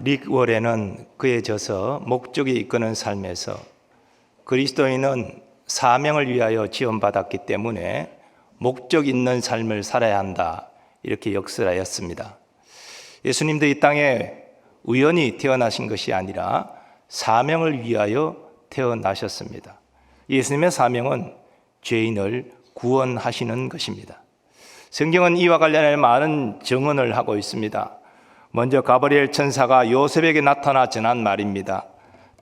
릭 월에는 그에 져서 목적이 이끄는 삶에서 그리스도인은 사명을 위하여 지원받았기 때문에 목적 있는 삶을 살아야 한다, 이렇게 역설하였습니다. 예수님도 이 땅에 우연히 태어나신 것이 아니라 사명을 위하여 태어나셨습니다. 예수님의 사명은 죄인을 구원하시는 것입니다. 성경은 이와 관련해 많은 증언을 하고 있습니다. 먼저 가브리엘 천사가 요셉에게 나타나 전한 말입니다.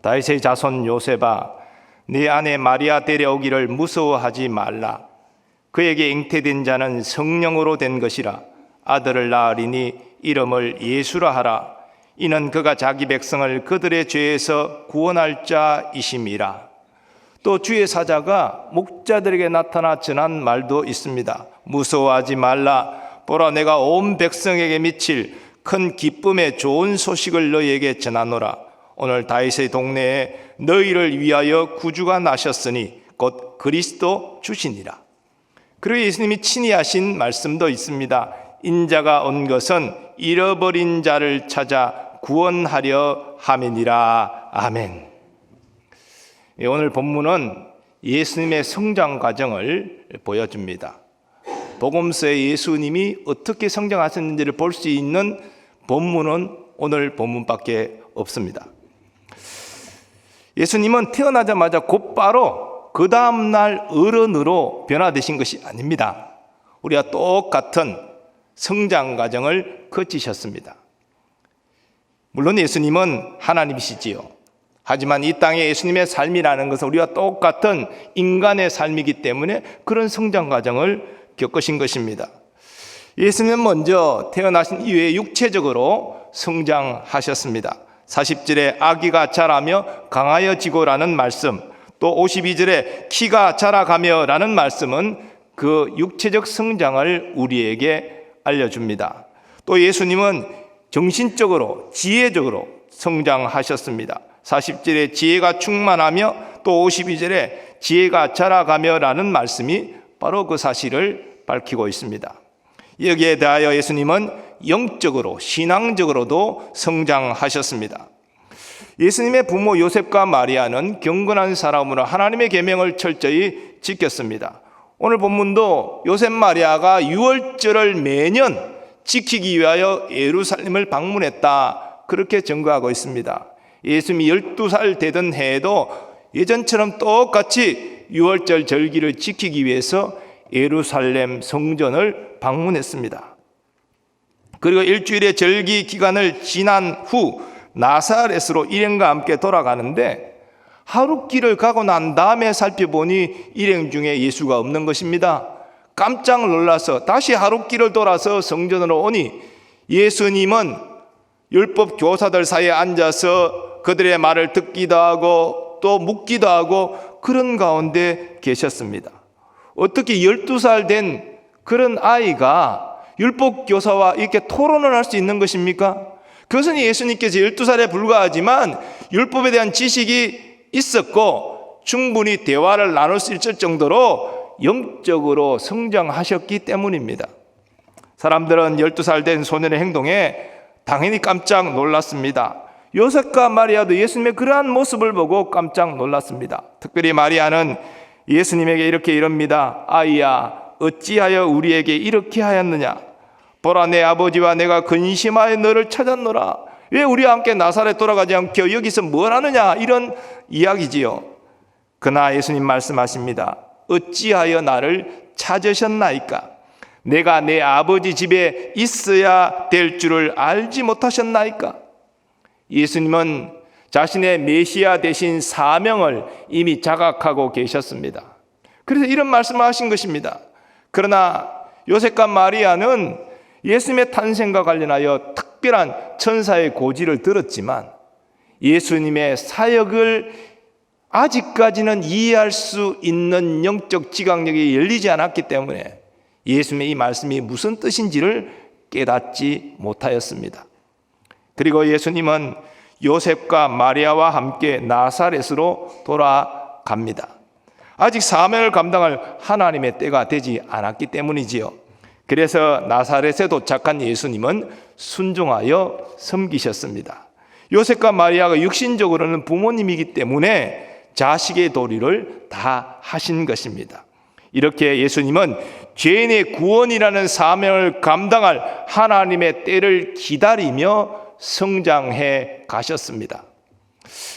다윗의 자손 요셉아, 네 아내 마리아 데려오기를 무서워하지 말라. 그에게 잉태된 자는 성령으로 된 것이라. 아들을 낳으리니 이름을 예수라 하라. 이는 그가 자기 백성을 그들의 죄에서 구원할 자이심이라. 또 주의 사자가 목자들에게 나타나 전한 말도 있습니다. 무서워하지 말라. 보라, 내가 온 백성에게 미칠 큰 기쁨의 좋은 소식을 너희에게 전하노라. 오늘 다윗의 동네에 너희를 위하여 구주가 나셨으니 곧 그리스도 주시니라. 그리고 예수님이 친히 하신 말씀도 있습니다. 인자가 온 것은 잃어버린 자를 찾아 구원하려 함이니라. 아멘. 오늘 본문은 예수님의 성장 과정을 보여줍니다. 복음서에 예수님이 어떻게 성장하셨는지를 볼 수 있는 본문은 오늘 본문밖에 없습니다. 예수님은 태어나자마자 곧바로 그 다음날 어른으로 변화되신 것이 아닙니다. 우리가 똑같은 성장 과정을 거치셨습니다. 물론 예수님은 하나님이시지요. 하지만 이 땅에 예수님의 삶이라는 것은 우리와 똑같은 인간의 삶이기 때문에 그런 성장 과정을 겪으신 것입니다. 예수님은 먼저 태어나신 이후에 육체적으로 성장하셨습니다. 40절에 아기가 자라며 강하여지고라는 말씀, 또 52절에 키가 자라가며 라는 말씀은 그 육체적 성장을 우리에게 알려줍니다. 또 예수님은 정신적으로 지혜적으로 성장하셨습니다. 40절에 지혜가 충만하며 또 52절에 지혜가 자라가며 라는 말씀이 바로 그 사실을 밝히고 있습니다. 여기에 대하여 예수님은 영적으로 신앙적으로도 성장하셨습니다. 예수님의 부모 요셉과 마리아는 경건한 사람으로 하나님의 계명을 철저히 지켰습니다. 오늘 본문도 요셉 마리아가 유월절을 매년 지키기 위하여 예루살렘을 방문했다, 그렇게 증거하고 있습니다. 예수님이 12살 되던 해에도 예전처럼 똑같이 유월절 절기를 지키기 위해서 예루살렘 성전을 방문했습니다. 그리고 일주일의 절기 기간을 지난 후 나사렛으로 일행과 함께 돌아가는데 하루 길을 가고 난 다음에 살펴보니 일행 중에 예수가 없는 것입니다. 깜짝 놀라서 다시 하루 길을 돌아서 성전으로 오니 예수님은 율법 교사들 사이에 앉아서 그들의 말을 듣기도 하고 또 묻기도 하고 그런 가운데 계셨습니다. 어떻게 12살 된 그런 아이가 율법 교사와 이렇게 토론을 할 수 있는 것입니까? 그것은 예수님께서 12살에 불과하지만 율법에 대한 지식이 있었고 충분히 대화를 나눌 수 있을 정도로 영적으로 성장하셨기 때문입니다. 사람들은 12살 된 소년의 행동에 당연히 깜짝 놀랐습니다. 요셉과 마리아도 예수님의 그러한 모습을 보고 깜짝 놀랐습니다. 특별히 마리아는 예수님에게 이렇게 이릅니다. 아이야, 어찌하여 우리에게 이렇게 하였느냐? 보라, 내 아버지와 내가 근심하여 너를 찾았노라. 왜 우리와 함께 나사렛 돌아가지 않고 여기서 뭘 하느냐? 이런 이야기지요. 그러나 예수님 말씀하십니다. 어찌하여 나를 찾으셨나이까? 내가 내 아버지 집에 있어야 될 줄을 알지 못하셨나이까? 예수님은 자신의 메시아 되신 사명을 이미 자각하고 계셨습니다. 그래서 이런 말씀을 하신 것입니다. 그러나 요셉과 마리아는 예수님의 탄생과 관련하여 특별한 천사의 고지를 들었지만 예수님의 사역을 아직까지는 이해할 수 있는 영적 지각력이 열리지 않았기 때문에 예수님의 이 말씀이 무슨 뜻인지를 깨닫지 못하였습니다. 그리고 예수님은 요셉과 마리아와 함께 나사렛으로 돌아갑니다. 아직 사명을 감당할 하나님의 때가 되지 않았기 때문이지요. 그래서 나사렛에 도착한 예수님은 순종하여 섬기셨습니다. 요셉과 마리아가 육신적으로는 부모님이기 때문에 자식의 도리를 다 하신 것입니다. 이렇게 예수님은 죄인의 구원이라는 사명을 감당할 하나님의 때를 기다리며 성장해 가셨습니다.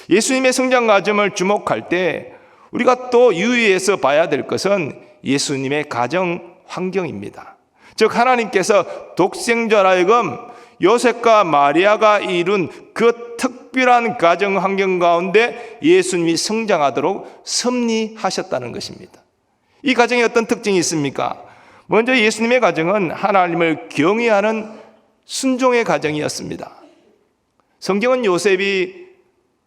예수님의 성장 과정을 주목할 때 우리가 또 유의해서 봐야 될 것은 예수님의 가정 환경입니다. 즉 하나님께서 독생자로 하여금 요셉과 마리아가 이룬 그 특별한 가정 환경 가운데 예수님이 성장하도록 섭리하셨다는 것입니다. 이 가정에 어떤 특징이 있습니까? 먼저 예수님의 가정은 하나님을 경외하는 순종의 가정이었습니다. 성경은 요셉이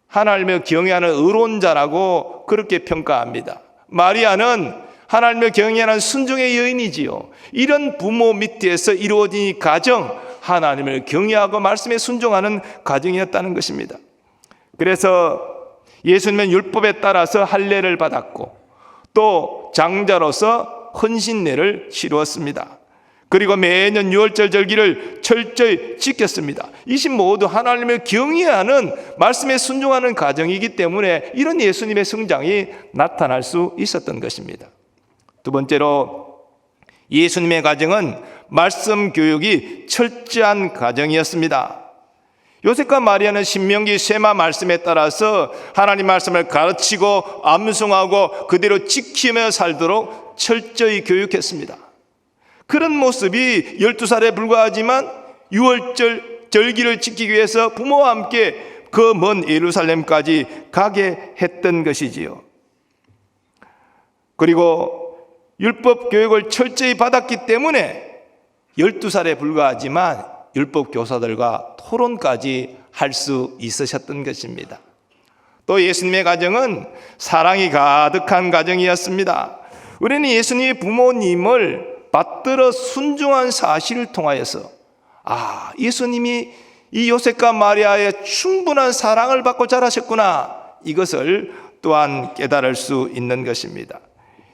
하나님을 경외하는 의로운 자라고 그렇게 평가합니다. 마리아는 하나님을 경외하는 순종의 여인이지요. 이런 부모 밑에서 이루어진 이 가정, 하나님을 경외하고 말씀에 순종하는 가정이었다는 것입니다. 그래서 예수님은 율법에 따라서 할례를 받았고 또 장자로서 헌신례를 치루었습니다. 그리고 매년 유월절 절기를 철저히 지켰습니다. 이신 모두 하나님을 경외하는 말씀에 순종하는 가정이기 때문에 이런 예수님의 성장이 나타날 수 있었던 것입니다. 두 번째로 예수님의 가정은 말씀 교육이 철저한 가정이었습니다. 요셉과 마리아는 신명기 쉐마 말씀에 따라서 하나님 말씀을 가르치고 암송하고 그대로 지키며 살도록 철저히 교육했습니다. 그런 모습이 12살에 불과하지만 유월절 절기를 지키기 위해서 부모와 함께 그 먼 예루살렘까지 가게 했던 것이지요. 그리고 율법 교육을 철저히 받았기 때문에 12살에 불과하지만 율법 교사들과 토론까지 할 수 있으셨던 것입니다. 또 예수님의 가정은 사랑이 가득한 가정이었습니다. 우리는 예수님의 부모님을 받들어 순종한 사실을 통하여서 예수님이 이 요셉과 마리아의 충분한 사랑을 받고 자라셨구나, 이것을 또한 깨달을 수 있는 것입니다.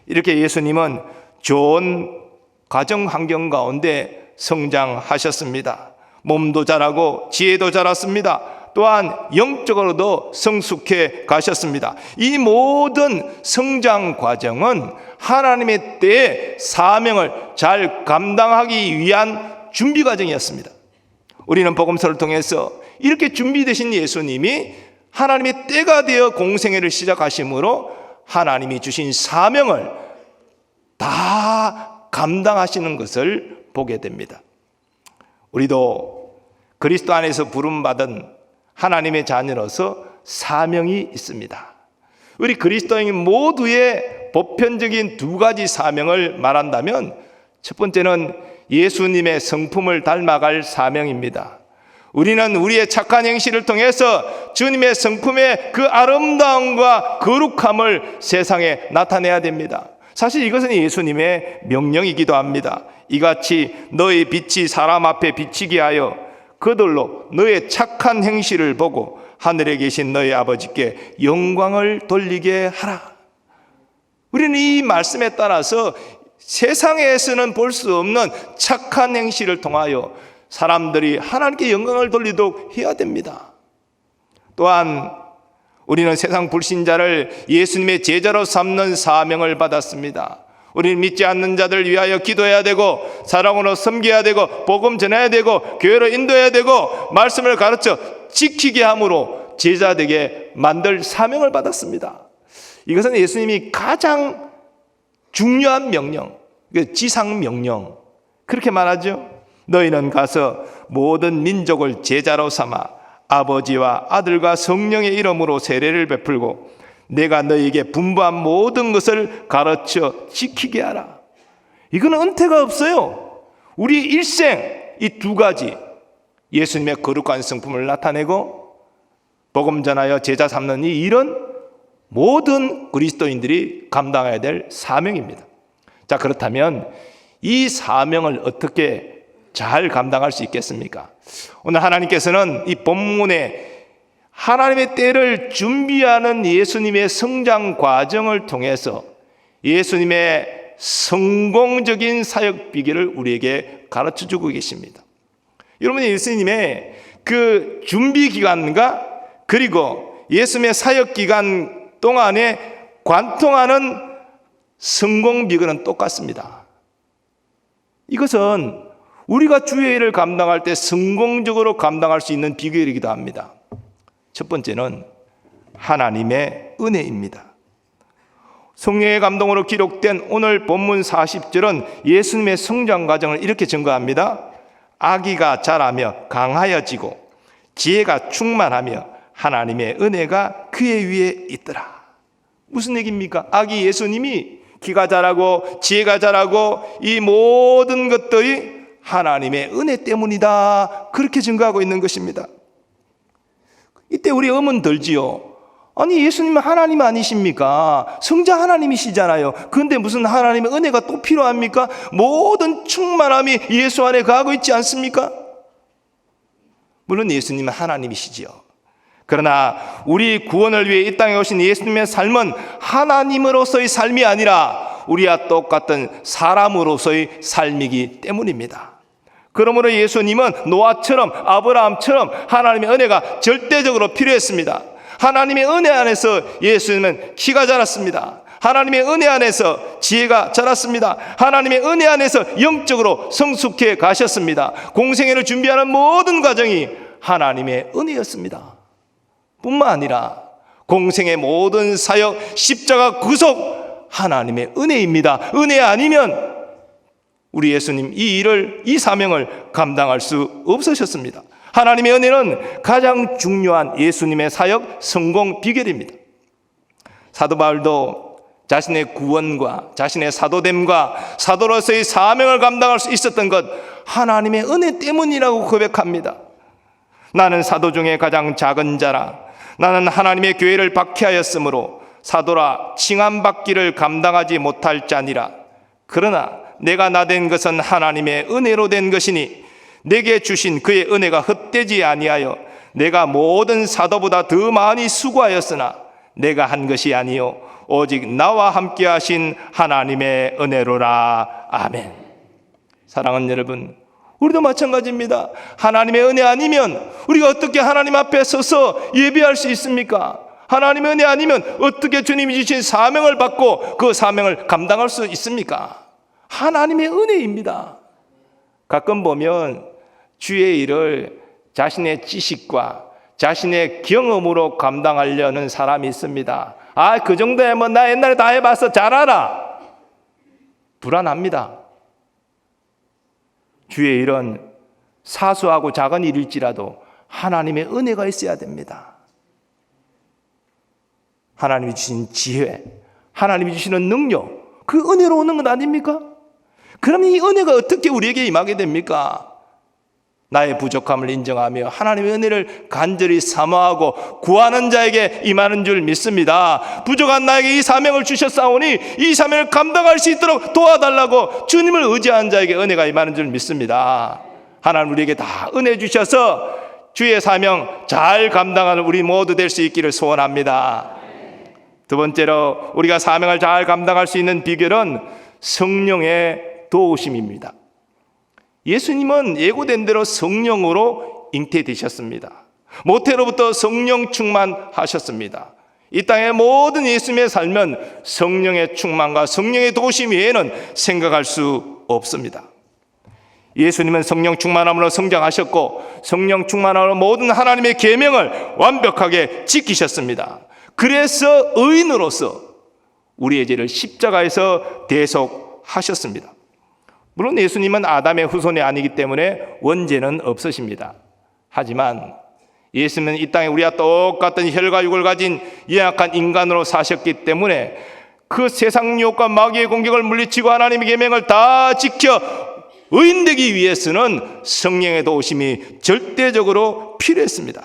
이렇게 예수님은 좋은 가정 환경 가운데 성장하셨습니다. 몸도 자라고 지혜도 자랐습니다. 또한 영적으로도 성숙해 가셨습니다. 이 모든 성장 과정은 하나님의 때에 사명을 잘 감당하기 위한 준비 과정이었습니다. 우리는 복음서를 통해서 이렇게 준비되신 예수님이 하나님의 때가 되어 공생애를 시작하심으로 하나님이 주신 사명을 다 감당하시는 것을 보게 됩니다. 우리도 그리스도 안에서 부름받은 하나님의 자녀로서 사명이 있습니다. 우리 그리스도인 모두의 보편적인 두 가지 사명을 말한다면 첫 번째는 예수님의 성품을 닮아갈 사명입니다. 우리는 우리의 착한 행실을 통해서 주님의 성품의 그 아름다움과 거룩함을 세상에 나타내야 됩니다. 사실 이것은 예수님의 명령이기도 합니다. 이같이 너의 빛이 사람 앞에 비치게 하여 그들로 너의 착한 행실을 보고 하늘에 계신 너의 아버지께 영광을 돌리게 하라. 우리는 이 말씀에 따라서 세상에서는 볼 수 없는 착한 행실을 통하여 사람들이 하나님께 영광을 돌리도록 해야 됩니다. 또한 우리는 세상 불신자를 예수님의 제자로 삼는 사명을 받았습니다. 우리는 믿지 않는 자들 위하여 기도해야 되고 사랑으로 섬겨야 되고 복음 전해야 되고 교회로 인도해야 되고 말씀을 가르쳐 지키게 함으로 제자되게 만들 사명을 받았습니다. 이것은 예수님이 가장 중요한 명령, 지상 명령, 그렇게 말하죠. 너희는 가서 모든 민족을 제자로 삼아 아버지와 아들과 성령의 이름으로 세례를 베풀고 내가 너희에게 분부한 모든 것을 가르쳐 지키게 하라. 이거는 은퇴가 없어요. 우리 일생 이 두 가지, 예수님의 거룩한 성품을 나타내고 복음 전하여 제자 삼는 이 일은 모든 그리스도인들이 감당해야 될 사명입니다. 자, 그렇다면 이 사명을 어떻게 잘 감당할 수 있겠습니까? 오늘 하나님께서는 이 본문에 하나님의 때를 준비하는 예수님의 성장 과정을 통해서 예수님의 성공적인 사역 비결을 우리에게 가르쳐 주고 계십니다. 여러분이 예수님의 그 준비 기간과 그리고 예수님의 사역 기간 동안에 관통하는 성공 비결은 똑같습니다. 이것은 우리가 주의 일을 감당할 때 성공적으로 감당할 수 있는 비결이기도 합니다. 첫 번째는 하나님의 은혜입니다. 성령의 감동으로 기록된 오늘 본문 40절은 예수님의 성장 과정을 이렇게 증거합니다. 아기가 자라며 강하여지고 지혜가 충만하며 하나님의 은혜가 그의 위에 있더라. 무슨 얘기입니까? 아기 예수님이 기가 자라고 지혜가 자라고 이 모든 것들이 하나님의 은혜 때문이다. 그렇게 증거하고 있는 것입니다. 이때 우리 의문 들지요. 아니 예수님은 하나님 아니십니까? 성자 하나님이시잖아요. 그런데 무슨 하나님의 은혜가 또 필요합니까? 모든 충만함이 예수 안에 가고 있지 않습니까? 물론 예수님은 하나님이시지요. 그러나 우리 구원을 위해 이 땅에 오신 예수님의 삶은 하나님으로서의 삶이 아니라 우리와 똑같은 사람으로서의 삶이기 때문입니다. 그러므로 예수님은 노아처럼 아브라함처럼 하나님의 은혜가 절대적으로 필요했습니다. 하나님의 은혜 안에서 예수님은 키가 자랐습니다. 하나님의 은혜 안에서 지혜가 자랐습니다. 하나님의 은혜 안에서 영적으로 성숙해 가셨습니다. 공생애를 준비하는 모든 과정이 하나님의 은혜였습니다. 뿐만 아니라 공생의 모든 사역, 십자가 구속 하나님의 은혜입니다. 은혜 아니면 우리 예수님 이 사명을 감당할 수 없으셨습니다. 하나님의 은혜는 가장 중요한 예수님의 사역 성공 비결입니다. 사도 바울도 자신의 구원과 자신의 사도됨과 사도로서의 사명을 감당할 수 있었던 것 하나님의 은혜 때문이라고 고백합니다. 나는 사도 중에 가장 작은 자라. 나는 하나님의 교회를 박해하였으므로 사도라 칭함받기를 감당하지 못할 자니라. 그러나 내가 나된 것은 하나님의 은혜로 된 것이니 내게 주신 그의 은혜가 헛되지 아니하여 내가 모든 사도보다 더 많이 수고하였으나 내가 한 것이 아니요 오직 나와 함께 하신 하나님의 은혜로라. 아멘. 사랑하는 여러분, 우리도 마찬가지입니다. 하나님의 은혜 아니면 우리가 어떻게 하나님 앞에 서서 예배할 수 있습니까? 하나님의 은혜 아니면 어떻게 주님이 주신 사명을 받고 그 사명을 감당할 수 있습니까? 하나님의 은혜입니다. 가끔 보면 주의 일을 자신의 지식과 자신의 경험으로 감당하려는 사람이 있습니다. 그 정도야 뭐 나 옛날에 다 해봐서 잘 알아. 불안합니다. 주의 일은 사소하고 작은 일일지라도 하나님의 은혜가 있어야 됩니다. 하나님이 주신 지혜, 하나님이 주시는 능력, 그 은혜로 오는 건 아닙니까? 그럼 이 은혜가 어떻게 우리에게 임하게 됩니까? 나의 부족함을 인정하며 하나님의 은혜를 간절히 사모하고 구하는 자에게 임하는 줄 믿습니다. 부족한 나에게 이 사명을 주셨사오니 이 사명을 감당할 수 있도록 도와달라고 주님을 의지하는 자에게 은혜가 임하는 줄 믿습니다. 하나님 우리에게 다 은혜 주셔서 주의 사명 잘 감당하는 우리 모두 될 수 있기를 소원합니다. 두 번째로 우리가 사명을 잘 감당할 수 있는 비결은 성령의 도우심입니다. 예수님은 예고된 대로 성령으로 잉태되셨습니다. 모태로부터 성령 충만하셨습니다. 이 땅의 모든 예수님의 삶은 성령의 충만과 성령의 도우심 외에는 생각할 수 없습니다. 예수님은 성령 충만함으로 성장하셨고 성령 충만함으로 모든 하나님의 계명을 완벽하게 지키셨습니다. 그래서 의인으로서 우리의 죄를 십자가에서 대속하셨습니다. 물론 예수님은 아담의 후손이 아니기 때문에 원죄는 없으십니다. 하지만 예수님은 이 땅에 우리와 똑같은 혈과 육을 가진 연약한 인간으로 사셨기 때문에 그 세상 유혹과 마귀의 공격을 물리치고 하나님의 계명을 다 지켜 의인되기 위해서는 성령의 도우심이 절대적으로 필요했습니다.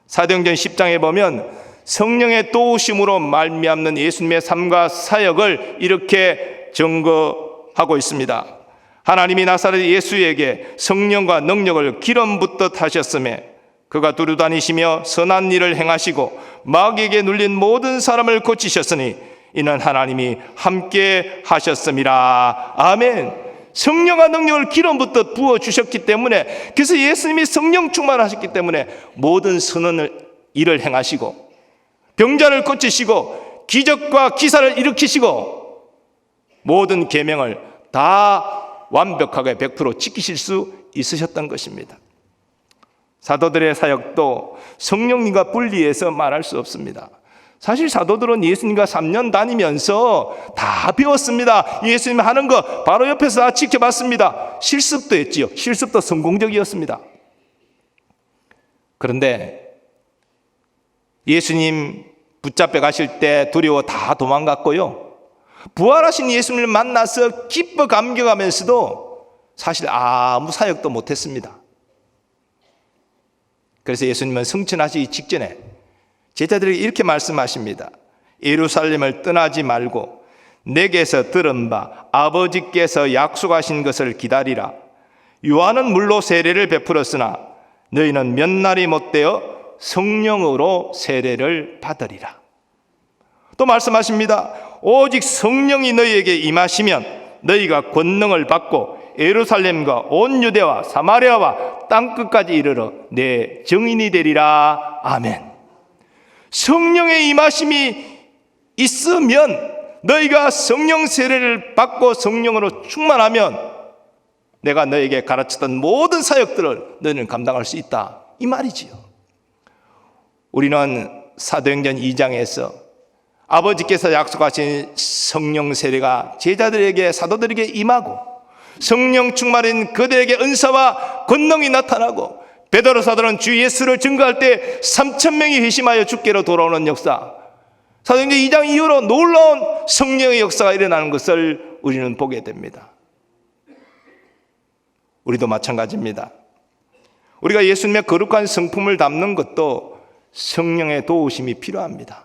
사도행전 10장에 보면 성령의 도우심으로 말미암는 예수님의 삶과 사역을 이렇게 증거하고 있습니다. 하나님이 나사렛 예수에게 성령과 능력을 기름 붓듯 하셨음에 그가 두루 다니시며 선한 일을 행하시고 마귀에게 눌린 모든 사람을 고치셨으니 이는 하나님이 함께 하셨음이라. 아멘. 성령과 능력을 기름부터 부어주셨기 때문에, 그래서 예수님이 성령 충만하셨기 때문에 모든 선한 일을 행하시고 병자를 고치시고 기적과 기사를 일으키시고 모든 계명을 다 완벽하게 100% 지키실 수 있으셨던 것입니다. 사도들의 사역도 성령님과 분리해서 말할 수 없습니다. 사실 사도들은 예수님과 3년 다니면서 다 배웠습니다. 예수님 하는 거 바로 옆에서 다 지켜봤습니다. 실습도 했지요. 실습도 성공적이었습니다. 그런데 예수님 붙잡혀 가실 때 두려워 다 도망갔고요. 부활하신 예수님을 만나서 기뻐 감격하면서도 사실 아무 사역도 못했습니다. 그래서 예수님은 승천하시기 직전에 제자들에게 이렇게 말씀하십니다. 예루살렘을 떠나지 말고 내게서 들은 바 아버지께서 약속하신 것을 기다리라. 요한은 물로 세례를 베풀었으나 너희는 몇 날이 못되어 성령으로 세례를 받으리라. 또 말씀하십니다. 오직 성령이 너희에게 임하시면 너희가 권능을 받고 예루살렘과 온 유대와 사마리아와 땅끝까지 이르러 내 증인이 되리라. 아멘. 성령의 임하심이 있으면, 너희가 성령 세례를 받고 성령으로 충만하면 내가 너에게 가르쳤던 모든 사역들을 너희는 감당할 수 있다, 이 말이지요. 우리는 사도행전 2장에서 아버지께서 약속하신 성령 세례가 제자들에게, 사도들에게 임하고 성령 충만인 그들에게 은사와 권능이 나타나고 베드로 사도는 주 예수를 증거할 때 3,000명이 회심하여 주께로 돌아오는 역사, 사도행전 2장 이후로 놀라운 성령의 역사가 일어나는 것을 우리는 보게 됩니다. 우리도 마찬가지입니다. 우리가 예수님의 거룩한 성품을 담는 것도 성령의 도우심이 필요합니다.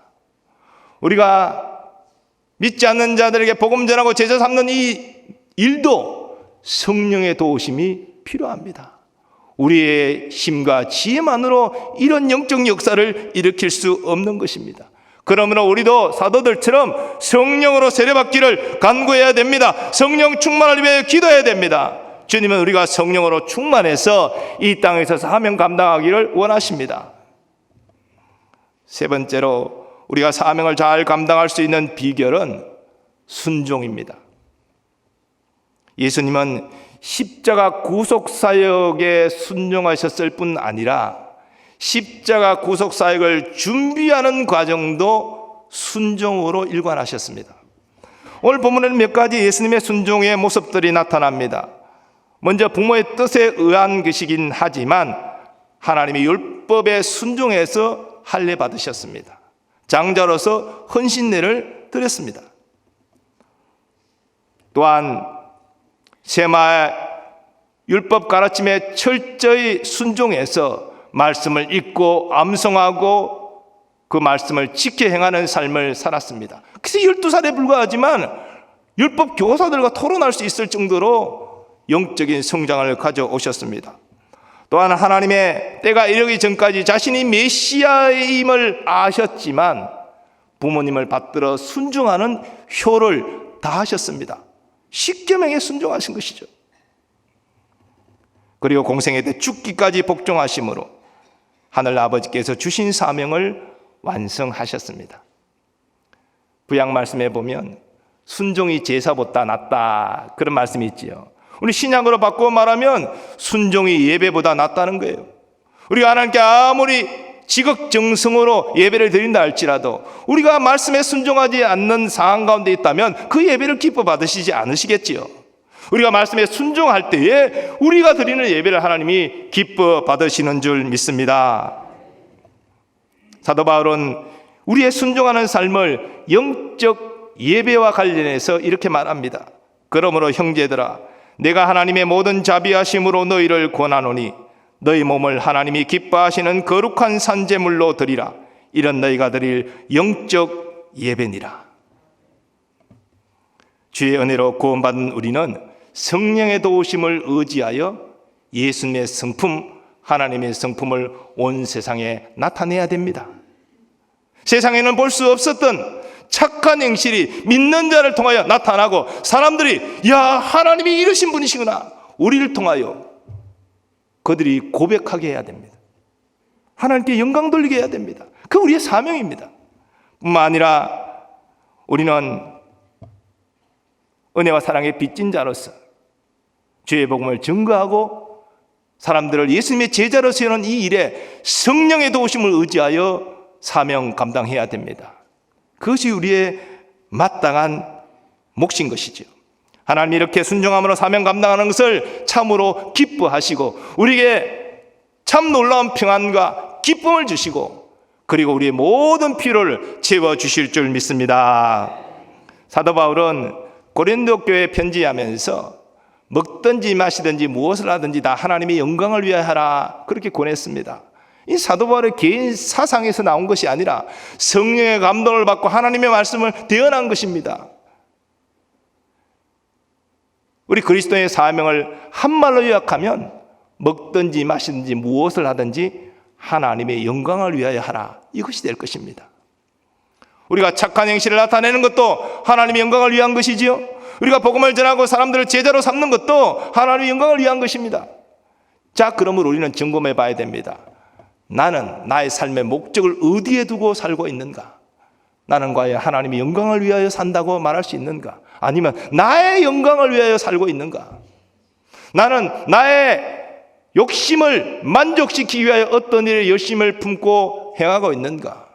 우리가 믿지 않는 자들에게 복음 전하고 제자 삼는 이 일도 성령의 도우심이 필요합니다. 우리의 힘과 지혜만으로 이런 영적 역사를 일으킬 수 없는 것입니다. 그러므로 우리도 사도들처럼 성령으로 세례받기를 간구해야 됩니다. 성령 충만을 위해 기도해야 됩니다. 주님은 우리가 성령으로 충만해서 이 땅에서 사명 감당하기를 원하십니다. 세 번째로 우리가 사명을 잘 감당할 수 있는 비결은 순종입니다. 예수님은 십자가 구속사역에 순종하셨을 뿐 아니라 십자가 구속사역을 준비하는 과정도 순종으로 일관하셨습니다. 오늘 본문에는 몇 가지 예수님의 순종의 모습들이 나타납니다. 먼저 부모의 뜻에 의한 것이긴 하지만 하나님의 율법에 순종해서 할례 받으셨습니다. 장자로서 헌신례를 드렸습니다. 또한 세마의 율법 가르침에 철저히 순종해서 말씀을 읽고 암송하고 그 말씀을 지켜 행하는 삶을 살았습니다. 그래서 12살에 불과하지만 율법 교사들과 토론할 수 있을 정도로 영적인 성장을 가져오셨습니다. 또한 하나님의 때가 이르기 전까지 자신이 메시아임을 아셨지만 부모님을 받들어 순종하는 효를 다하셨습니다. 십계명에 순종하신 것이죠. 그리고 공생애 때 죽기까지 복종하심으로 하늘 아버지께서 주신 사명을 완성하셨습니다. 구약 말씀에 보면 순종이 제사보다 낫다, 그런 말씀이 있지요. 우리 신약으로 바꾸어 말하면 순종이 예배보다 낫다는 거예요. 우리가 하나님께 아무리 지극정성으로 예배를 드린다 할지라도 우리가 말씀에 순종하지 않는 상황 가운데 있다면 그 예배를 기뻐 받으시지 않으시겠지요. 우리가 말씀에 순종할 때에 우리가 드리는 예배를 하나님이 기뻐 받으시는 줄 믿습니다. 사도 바울은 우리의 순종하는 삶을 영적 예배와 관련해서 이렇게 말합니다. 그러므로 형제들아, 내가 하나님의 모든 자비하심으로 너희를 권하노니 너희 몸을 하나님이 기뻐하시는 거룩한 산제물로 드리라. 이런 너희가 드릴 영적 예배니라. 주의 은혜로 구원받은 우리는 성령의 도우심을 의지하여 예수님의 성품, 하나님의 성품을 온 세상에 나타내야 됩니다. 세상에는 볼 수 없었던 착한 행실이 믿는 자를 통하여 나타나고 사람들이 야, 하나님이 이러신 분이시구나, 우리를 통하여 그들이 고백하게 해야 됩니다. 하나님께 영광 돌리게 해야 됩니다. 그 우리의 사명입니다. 뿐만 아니라 우리는 은혜와 사랑의 빚진 자로서 주의 복음을 증거하고 사람들을 예수님의 제자로 세우는 이 일에 성령의 도우심을 의지하여 사명 감당해야 됩니다. 그것이 우리의 마땅한 몫인 것이죠. 하나님이 이렇게 순종함으로 사명 감당하는 것을 참으로 기뻐하시고 우리에게 참 놀라운 평안과 기쁨을 주시고 그리고 우리의 모든 필요를 채워주실 줄 믿습니다. 사도 바울은 고린도 교회에 편지하면서 먹든지 마시든지 무엇을 하든지 다 하나님의 영광을 위하여 하라, 그렇게 권했습니다. 이 사도 바울의 개인 사상에서 나온 것이 아니라 성령의 감동을 받고 하나님의 말씀을 대언한 것입니다. 우리 그리스도의 사명을 한말로 요약하면 먹든지 마시든지 무엇을 하든지 하나님의 영광을 위하여 하라, 이것이 될 것입니다. 우리가 착한 행실을 나타내는 것도 하나님의 영광을 위한 것이지요. 우리가 복음을 전하고 사람들을 제자로 삼는 것도 하나님의 영광을 위한 것입니다. 자, 그러므로 우리는 점검해 봐야 됩니다. 나는 나의 삶의 목적을 어디에 두고 살고 있는가? 나는 과연 하나님의 영광을 위하여 산다고 말할 수 있는가? 아니면 나의 영광을 위하여 살고 있는가? 나는 나의 욕심을 만족시키기 위하여 어떤 일에 열심을 품고 행하고 있는가?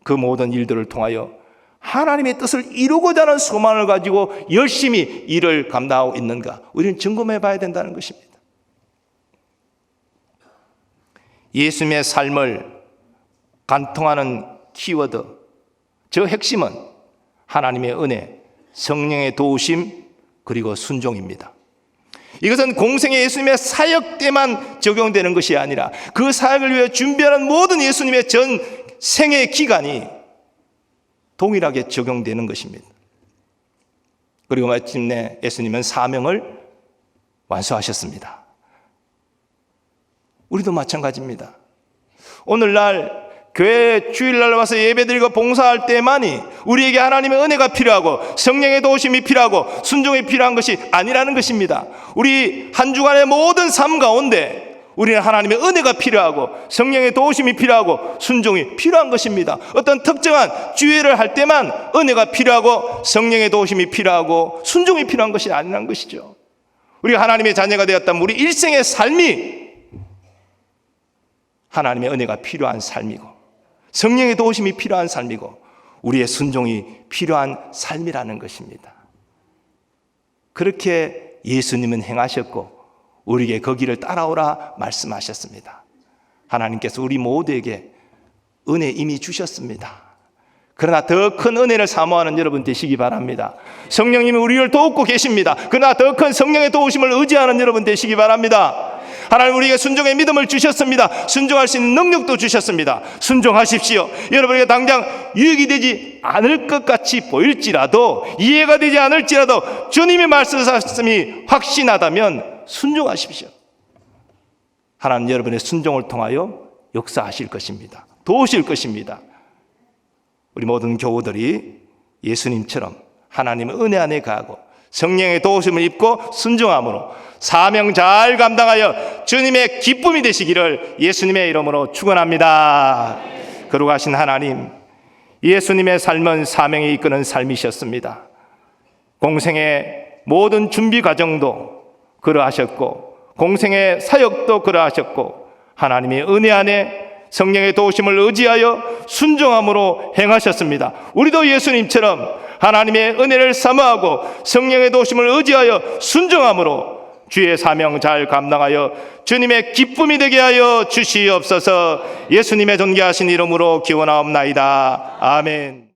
그 모든 일들을 통하여 하나님의 뜻을 이루고자 하는 소망을 가지고 열심히 일을 감당하고 있는가? 우리는 점검해 봐야 된다는 것입니다. 예수님의 삶을 관통하는 키워드, 저 핵심은 하나님의 은혜, 성령의 도우심, 그리고 순종입니다. 이것은 공생의 예수님의 사역 때만 적용되는 것이 아니라 그 사역을 위해 준비하는 모든 예수님의 전 생애 기간이 동일하게 적용되는 것입니다. 그리고 마침내 예수님은 사명을 완수하셨습니다. 우리도 마찬가지입니다. 오늘날 교회 주일날 와서 예배드리고 봉사할 때만이 우리에게 하나님의 은혜가 필요하고 성령의 도우심이 필요하고 순종이 필요한 것이 아니라는 것입니다. 우리 한 주간의 모든 삶 가운데 우리는 하나님의 은혜가 필요하고 성령의 도우심이 필요하고 순종이 필요한 것입니다. 어떤 특정한 주일을 할 때만 은혜가 필요하고 성령의 도우심이 필요하고 순종이 필요한 것이 아니라는 것이죠. 우리가 하나님의 자녀가 되었다면 우리 일생의 삶이 하나님의 은혜가 필요한 삶이고 성령의 도우심이 필요한 삶이고 우리의 순종이 필요한 삶이라는 것입니다. 그렇게 예수님은 행하셨고 우리에게 그 길을 따라오라 말씀하셨습니다. 하나님께서 우리 모두에게 은혜 이미 주셨습니다. 그러나 더 큰 은혜를 사모하는 여러분 되시기 바랍니다. 성령님이 우리를 돕고 계십니다. 그러나 더 큰 성령의 도우심을 의지하는 여러분 되시기 바랍니다. 하나님 우리에게 순종의 믿음을 주셨습니다. 순종할 수 있는 능력도 주셨습니다. 순종하십시오. 여러분에게 당장 유익이 되지 않을 것 같이 보일지라도, 이해가 되지 않을지라도 주님의 말씀이 확신하다면 순종하십시오. 하나님 여러분의 순종을 통하여 역사하실 것입니다. 도우실 것입니다. 우리 모든 교우들이 예수님처럼 하나님의 은혜 안에 가고 성령의 도우심을 입고 순종함으로 사명 잘 감당하여 주님의 기쁨이 되시기를 예수님의 이름으로 축원합니다. 거룩하신 하나님, 예수님의 삶은 사명에 이끄는 삶이셨습니다. 공생의 모든 준비 과정도 그러하셨고 공생의 사역도 그러하셨고 하나님의 은혜 안에 성령의 도우심을 의지하여 순종함으로 행하셨습니다. 우리도 예수님처럼 하나님의 은혜를 사모하고 성령의 도우심을 의지하여 순종함으로 주의 사명 잘 감당하여 주님의 기쁨이 되게 하여 주시옵소서. 예수님의 존귀하신 이름으로 기원하옵나이다. 아멘.